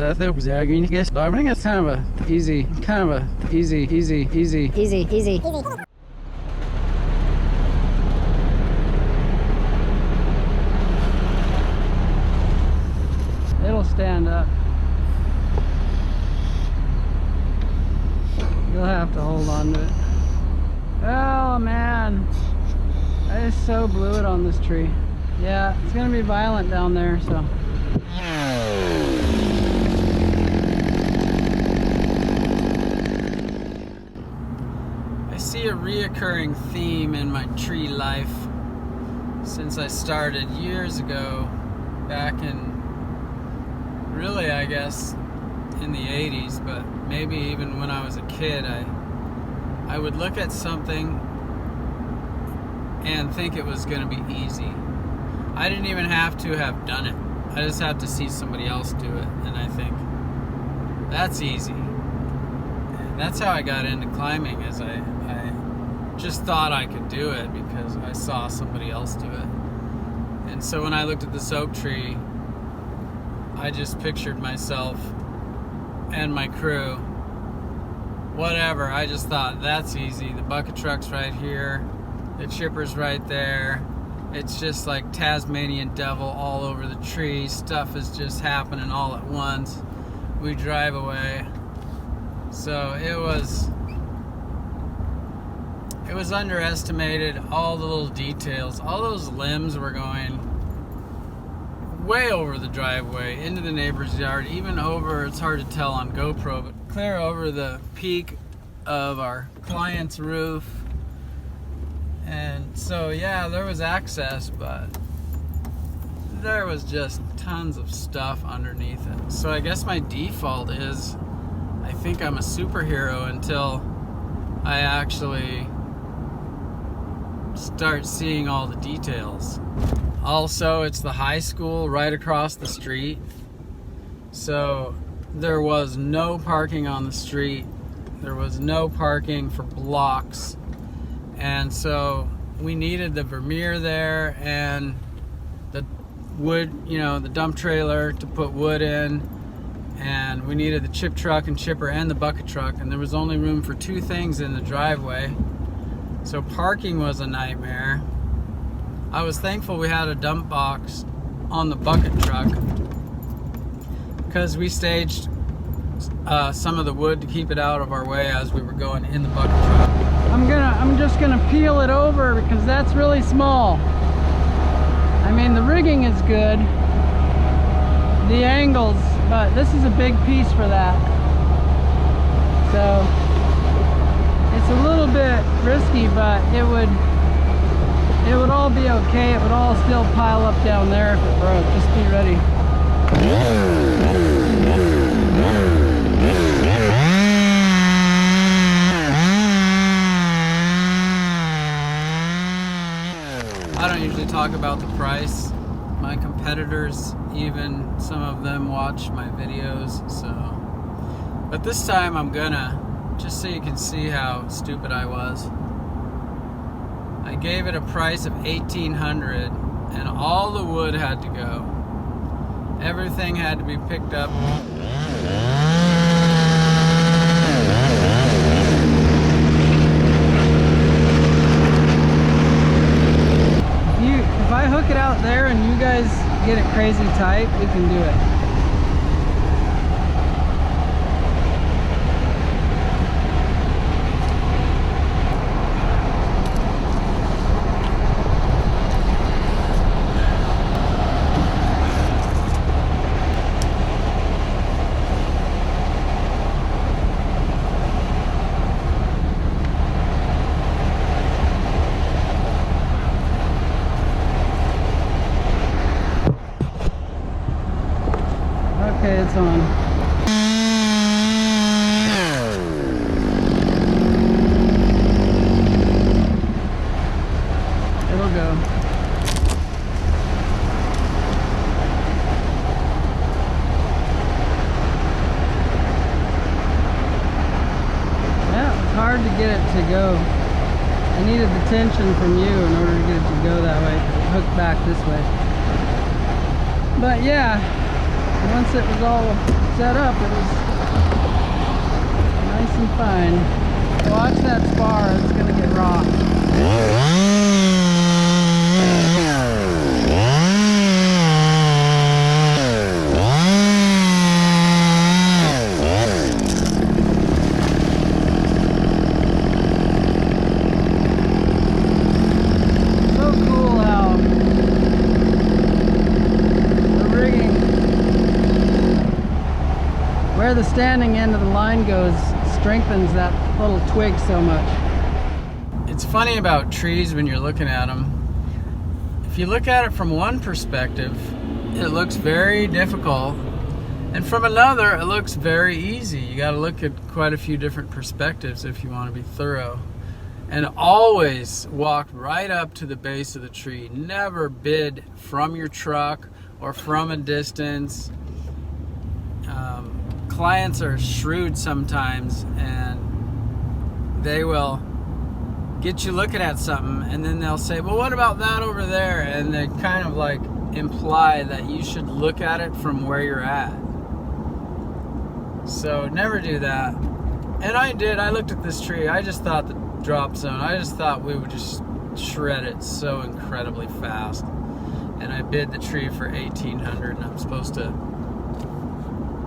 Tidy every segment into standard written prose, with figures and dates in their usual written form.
I think was going to get. I think it's kind of a easy. It'll stand up. You'll have to hold on to it. Oh man, I just so blew it on this tree. Yeah, it's gonna be violent down there, so. I see a reoccurring theme in my tree life since I started years ago, back in, really I guess, in the 80s, but maybe even when I was a kid, I would look at something and think it was going to be easy. I didn't even have to have done it. I just have to see somebody else do it, and I think that's easy. And that's how I got into climbing, is I just thought I could do it because I saw somebody else do it. And so when I looked at this oak tree, I just pictured myself and my crew, whatever. I just thought, that's easy. The bucket truck's right here, the chipper's right there. It's just like Tasmanian devil all over the tree. Stuff is just happening all at once. We drive away. So it was underestimated, all the little details. All those limbs were going way over the driveway, into the neighbor's yard, even over, it's hard to tell on GoPro, but clear over the peak of our client's roof. And so yeah, there was access, but there was just tons of stuff underneath it. So I guess my default is, I think I'm a superhero until I actually start seeing all the details. Also, it's the high school right across the street, so there was no parking on the street. There was no parking for blocks, and so we needed the Vermeer there and the wood, the dump trailer to put wood in, and we needed the chip truck and chipper and the bucket truck, and there was only room for 2 things in the driveway, so parking was a nightmare. I was thankful we had a dump box on the bucket truck because we staged some of the wood to keep it out of our way as we were going in the bucket truck. I'm just gonna peel it over because that's really small. I mean, the rigging is good, the angles, but this is a big piece for that. So it's a little bit risky, but it would all be okay. It would all still pile up down there if it broke. Just be ready. I don't usually talk about the price. My competitors, even some of them watch my videos, so. But this time I'm gonna, just so you can see how stupid I was. I gave it a price of $1,800, and all the wood had to go. Everything had to be picked up. If I hook it out there and you guys get it crazy tight, we can do it. Okay, it's on. It'll go. Yeah, it's hard to get it to go. I needed the tension from you in order to get it to go that way. It hooked back this way. But yeah. Once it was all set up, it was nice and fine. Watch that spar, it's gonna get rocked. Where the standing end of the line goes strengthens that little twig so much. It's funny about trees when you're looking at them. If you look at it from one perspective, it looks very difficult, and from another, it looks very easy. You got to look at quite a few different perspectives if you want to be thorough. And always walk right up to the base of the tree. Never bid from your truck or from a distance. Clients are shrewd sometimes, and they will get you looking at something, and then they'll say, well, what about that over there? And they kind of like imply that you should look at it from where you're at. So never do that. And I did. I looked at this tree. I just thought the drop zone, I just thought we would just shred it so incredibly fast. And I bid the tree for $1,800, and I'm supposed to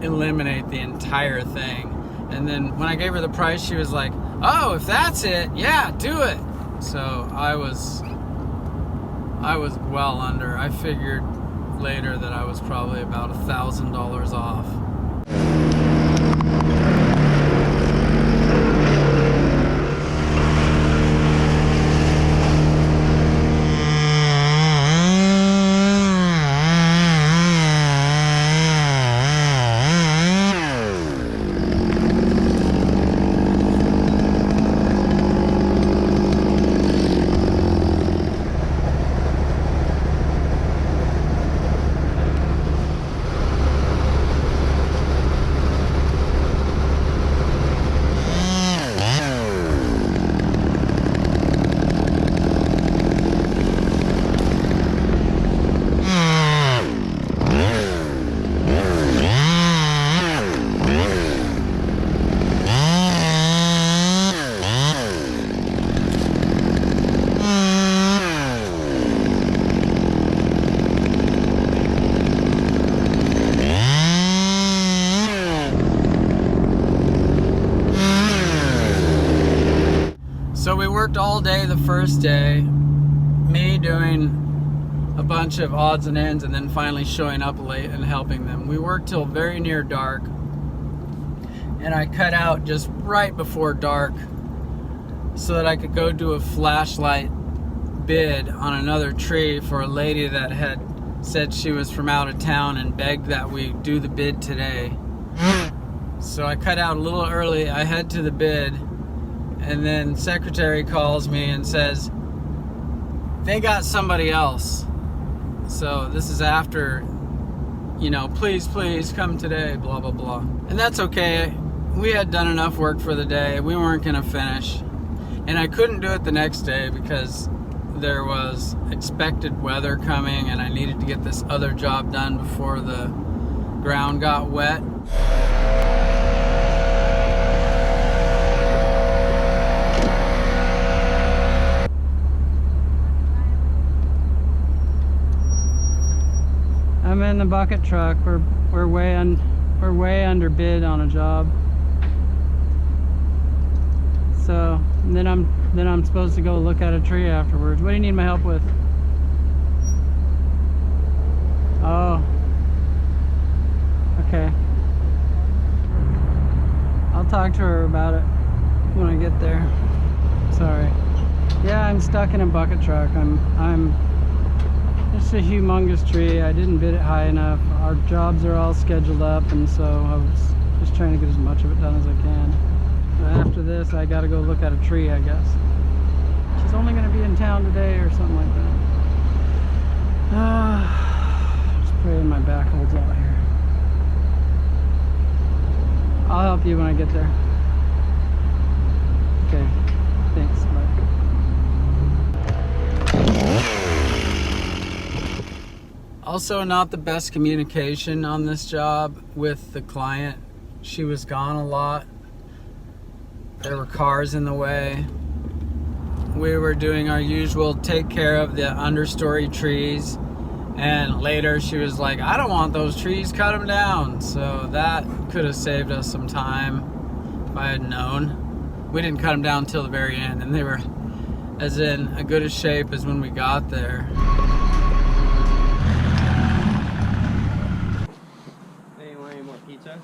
eliminate the entire thing. And then when I gave her the price, she was like, oh, if that's it, yeah, do it. So I was well under. I figured later that I was probably about $1,000 off. So we worked all day the first day, me doing a bunch of odds and ends and then finally showing up late and helping them. We worked till very near dark, and I cut out just right before dark so that I could go do a flashlight bid on another tree for a lady that had said she was from out of town and begged that we do the bid today. So I cut out a little early. I head to the bid, and then secretary calls me and says they got somebody else. So this is after, you know, please come today, blah blah blah. And that's okay. We had done enough work for the day. We weren't gonna finish, and I couldn't do it the next day because there was expected weather coming, and I needed to get this other job done before the ground got wet. I'm in the bucket truck. We're way underbid on a job. So then I'm supposed to go look at a tree afterwards. What do you need my help with? Oh. Okay. I'll talk to her about it when I get there. Sorry. Yeah, I'm stuck in a bucket truck. It's a humongous tree. I didn't bid it high enough. Our jobs are all scheduled up, and so I was just trying to get as much of it done as I can. But after this, I gotta go look at a tree, I guess. She's only gonna be in town today or something like that. Just praying my back holds out here. I'll help you when I get there. Okay, thanks, bye. Also, not the best communication on this job with the client. She was gone a lot. There were cars in the way. We were doing our usual take care of the understory trees. And later she was like, I don't want those trees, cut them down. So that could have saved us some time if I had known. We didn't cut them down until the very end, and they were as in a good a shape as when we got there. Hey, want any more pizza?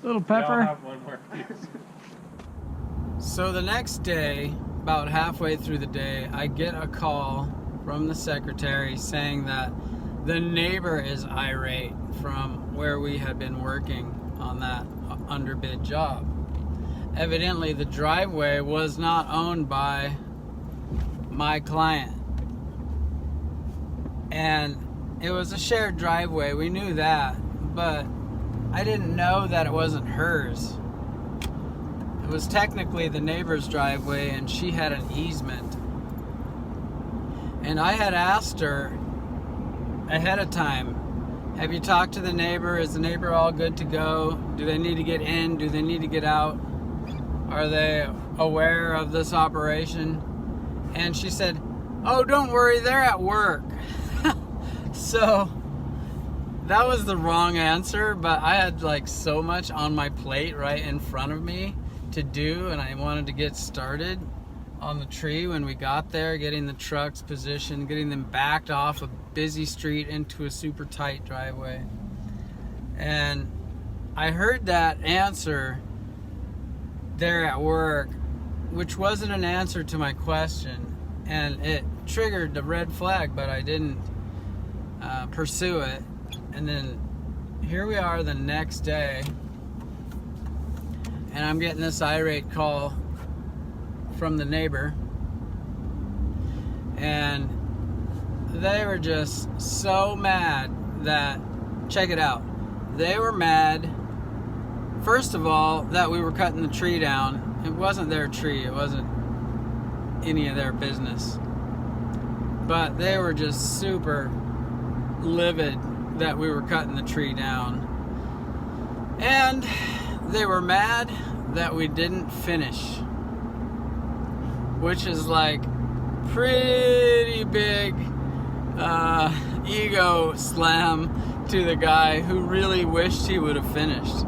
Little pepper. I'll have one more, please. So the next day, about halfway through the day, I get a call from the secretary saying that the neighbor is irate from where we had been working on that underbid job. Evidently, the driveway was not owned by my client. And it was a shared driveway, we knew that, but I didn't know that it wasn't hers. It was technically the neighbor's driveway, and she had an easement. And I had asked her ahead of time, have you talked to the neighbor? Is the neighbor all good to go? Do they need to get in? Do they need to get out? Are they aware of this operation? And she said, oh, don't worry, they're at work. So that was the wrong answer, but I had like so much on my plate right in front of me to do, and I wanted to get started on the tree when we got there, getting the trucks positioned, getting them backed off a busy street into a super tight driveway. And I heard that answer, they're at work, which wasn't an answer to my question, and it triggered the red flag, but I didn't pursue it. And then here we are the next day, and I'm getting this irate call from the neighbor, and they were just so mad that, check it out, they were mad, first of all, that we were cutting the tree down. It wasn't their tree, it wasn't any of their business, but they were just super livid that we were cutting the tree down, and they were mad that we didn't finish, which is like pretty big ego slam to the guy who really wished he would have finished.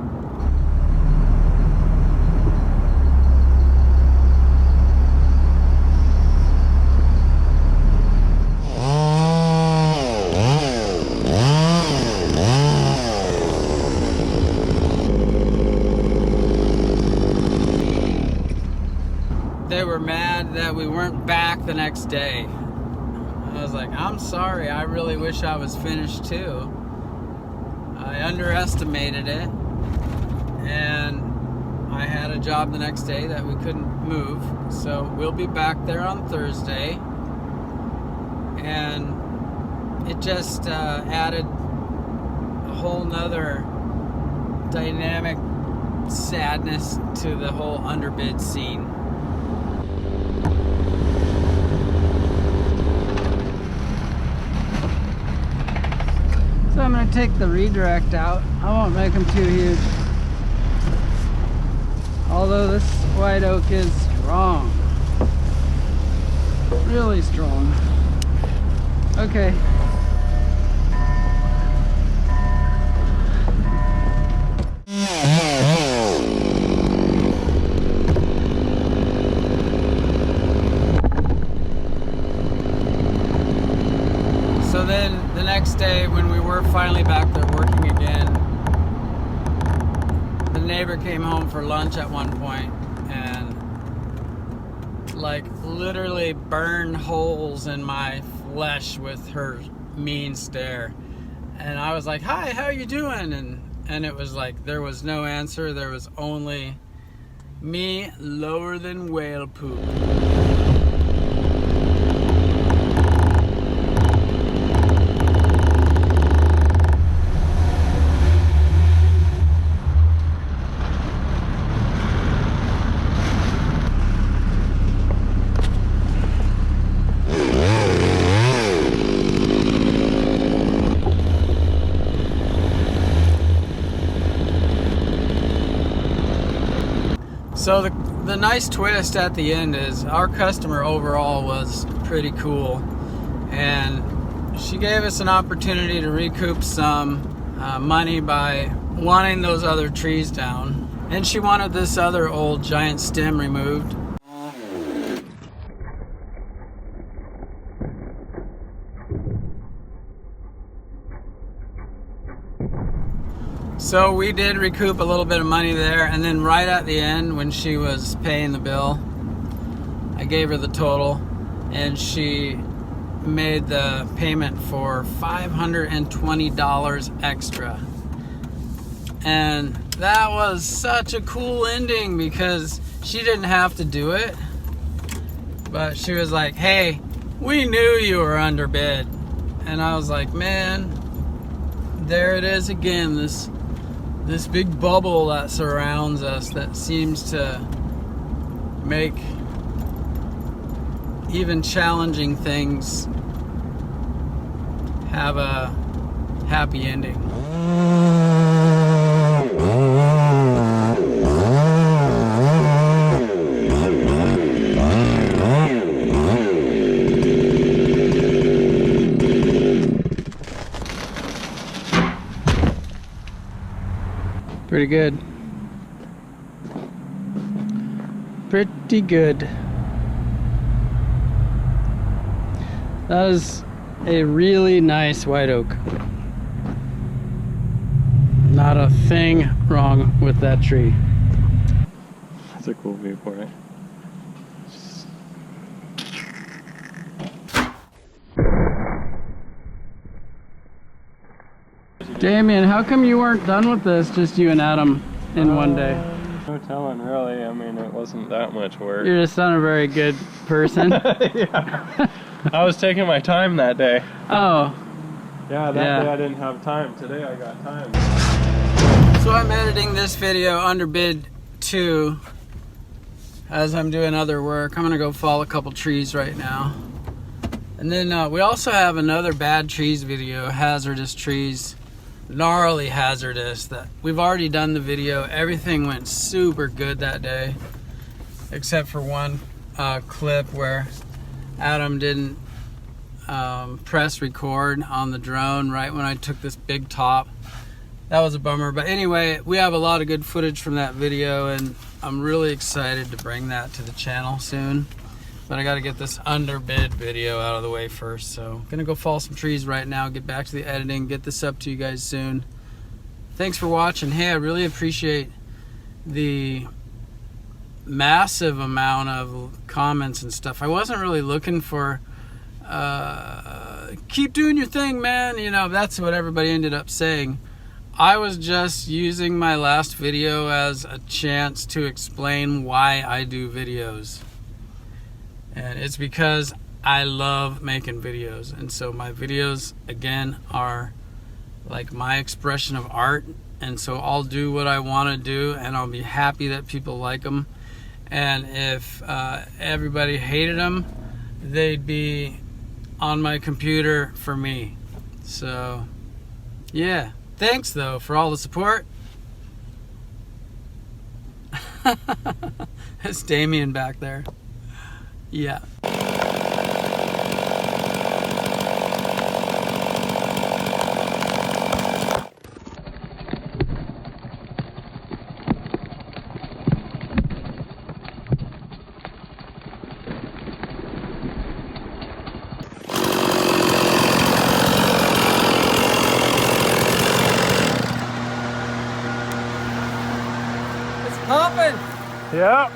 They were mad that we weren't back the next day. I was like, I'm sorry, I really wish I was finished too. I underestimated it, and I had a job the next day that we couldn't move, so we'll be back there on Thursday. And it just added a whole nother dynamic sadness to the whole underbid scene. So I'm going to take the redirect out. I won't make them too huge. Although this white oak is strong. Really strong. Okay. So then the next day when we were finally back there working again, the neighbor came home for lunch at one point and like literally burned holes in my flesh with her mean stare. And I was like, hi, how are you doing? And it was like there was no answer. There was only me lower than whale poop. So the nice twist at the end is our customer overall was pretty cool, and she gave us an opportunity to recoup some money by wanting those other trees down, and she wanted this other old giant stem removed. So we did recoup a little bit of money there, and then right at the end when she was paying the bill, I gave her the total, and she made the payment for $520 extra. And that was such a cool ending because she didn't have to do it, but she was like, hey, we knew you were underbid. And I was like, man, there it is again, this big bubble that surrounds us that seems to make even challenging things have a happy ending. Pretty good. Pretty good. That is a really nice white oak. Not a thing wrong with that tree. That's a cool viewpoint. Damien, how come you weren't done with this, just you and Adam, in one day? No telling, really. I mean, it wasn't that much work. You're just not a very good person. Yeah. I was taking my time that day. Oh. Yeah, that day I didn't have time. Today I got time. So I'm editing this video, Underbid 2, as I'm doing other work. I'm gonna go fall a couple trees right now. And then we also have another bad trees video, hazardous trees. Gnarly hazardous, that we've already done the video. Everything went super good that day, except for one clip where Adam didn't press record on the drone right when I took this big top. That was a bummer, but anyway, we have a lot of good footage from that video, and I'm really excited to bring that to the channel soon. But I gotta get this underbid video out of the way first. So gonna go fall some trees right now, get back to the editing, get this up to you guys soon. Thanks for watching. Hey, I really appreciate the massive amount of comments and stuff. I wasn't really looking for, keep doing your thing, man. You know, that's what everybody ended up saying. I was just using my last video as a chance to explain why I do videos. And it's because I love making videos, and so my videos again are like my expression of art, and so I'll do what I want to do, and I'll be happy that people like them. And if everybody hated them, they'd be on my computer for me. So yeah, thanks though for all the support. It's Damien back there. Yeah. It's popping. Yeah.